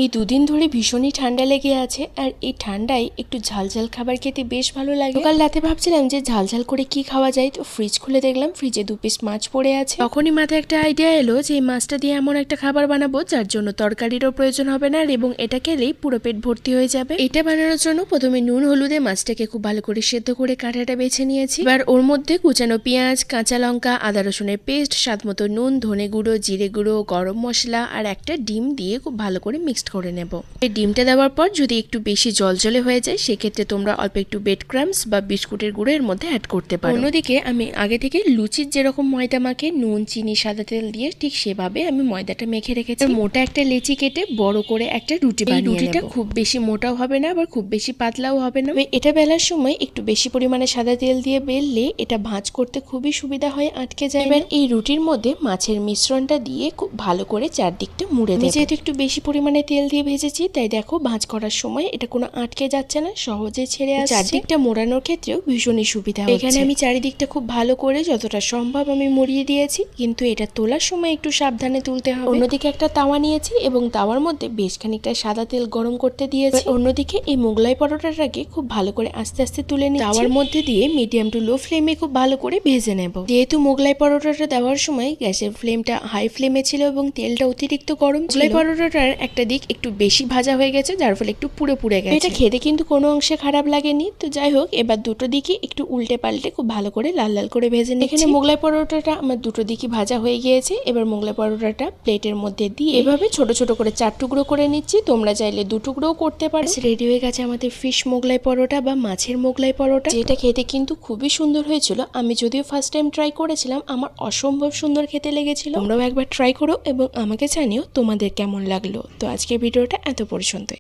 এই দুদিন ধরে ভীষণই ঠান্ডা লেগে আছে, আর এই ঠান্ডায় একটু ঝালঝাল খাবার খেতে বেশ ভালো লাগে। কাল রাতে ভাবছিলাম যে ঝালঝাল করে কি খাওয়া যায়, তো ফ্রিজ খুলে দেখলাম ফ্রিজে 2 পিস মাছ পড়ে আছে। তখনই মাথায় একটা আইডিয়া এলো যে এই মাছটা দিয়ে এমন একটা খাবার বানাবো যার জন্য তরকারিরও প্রয়োজন হবে না, এবং এটা খেলেই পুরো পেট ভর্তি হয়ে যাবে। এটা বানানোর জন্য প্রথমে নুন হলুদে মাছটাকে খুব ভালো করে সেদ্ধ করে কাঁটাটা বেছে নিয়েছি। এবার ওর মধ্যে কুচানো পেঁয়াজ, কাঁচা লঙ্কা, আদা রসুনের পেস্ট, স্বাদ মতো নুন, ধনে গুঁড়ো, জিরে গুঁড়ো, গরম মশলা আর একটা ডিম দিয়ে খুব ভালো করে মিক্সড করে নেব। এই ডিমটা দেওয়ার পর যদি একটু বেশি জলজলে হয়ে যায়, সেক্ষেত্রে তোমরা অল্প একটু ব্রেড ক্রাম্বস বা বিস্কুটের গুঁড়ো এর মধ্যে অ্যাড করতে পারো। অন্যদিকে আমি আগে থেকে লুচির যেরকম ময়দা মাখে নুন, চিনি, সাদা তেল দিয়ে ঠিক সেভাবে আমি ময়দাটা মেখে রেখেছি। মোটা একটা লেচি কেটে বড় করে একটা রুটি বানিয়ে নেব। রুটিটা খুব বেশি মোটাও হবে না, আবার খুব বেশি পাতলাও হবে না। এটা বেলার সময় একটু বেশি পরিমাণে সাদা তেল দিয়ে বেললে এটা ভাঁজ করতে খুবই সুবিধা হয়, আটকে যায়। এবার এই রুটির মধ্যে মাছের মিশ্রণটা দিয়ে খুব ভালো করে চারদিকটা মুড়ে দেব। যেহেতু একটু বেশি পরিমাণে তেল দিয়ে ভেজেছি, তাই দেখো ভাঁজ করার সময় এটা কোনো আটকে যাচ্ছে না, সহজে ছেড়ে আসছে। চারদিকটা মোড়ানোর ক্ষেত্রেও ভীষণই সুবিধা হচ্ছে। এখানে আমি চারিদিকটা খুব ভালো করে যতটা সম্ভব আমি মুড়িয়ে দিয়েছি, কিন্তু এটা তোলার সময় একটু সাবধানে তুলতে হবে। অন্যদিকে একটা তাওয়া নিয়েছি এবং তাওয়ার মধ্যে বেশ খানিকটা সাদা তেল গরম করতে দিয়েছি। অন্যদিকে এই মোগলাই পরোটাটাকে খুব ভালো করে আস্তে আস্তে তুলে নিয়ে তাওয়ার মধ্যে দিয়ে মিডিয়াম টু লো ফ্লেমে খুব ভালো করে ভেজে নেব। যেহেতু মোগলাই পরোটাটা দেওয়ার সময় গ্যাসের ফ্লেমটা হাই ফ্লেমে ছিল এবং তেলটা অতিরিক্ত গরম ছিল, মোগলাই পরোটাটার একটা দিক একটু বেশি ভাজা হয়ে গেছে, যার ফলে একটু পুড়ে পুড়ে গেছে। এটা খেতে কিন্তু কোনো অংশে খারাপ লাগেনি। তো যাই হোক, এবার দুটো দিকে একটু উল্টে পাল্টে খুব ভালো করে লাল লাল করে ভেজে নিচ্ছি। এখানে মোগলাই পরোটাটা আমার দুটো দিকই ভাজা হয়ে গিয়েছে। এবার মোগলাই পরোটাটা প্লেটের মধ্যে দিয়ে এভাবে ছোট ছোট করে 4 টুকরো করে নিচ্ছি। তোমরা চাইলে 2 টুকরোও করতে পারো। রেডি হয়ে গেছে আমাদের ফিশ মোগলাই পরোটা বা মাছের মোগলাই পরোটা, যেটা খেতে কিন্তু খুবই সুন্দর হয়েছিল। আমি যদিও ফার্স্ট টাইম ট্রাই করেছিলাম, আমার অসম্ভব সুন্দর খেতে লেগেছিল। তোমরাও একবার ট্রাই করো এবং আমাকে জানিও তোমাদের কেমন লাগলো। তো আজকের ভিডিওটা এত পর্যন্তই।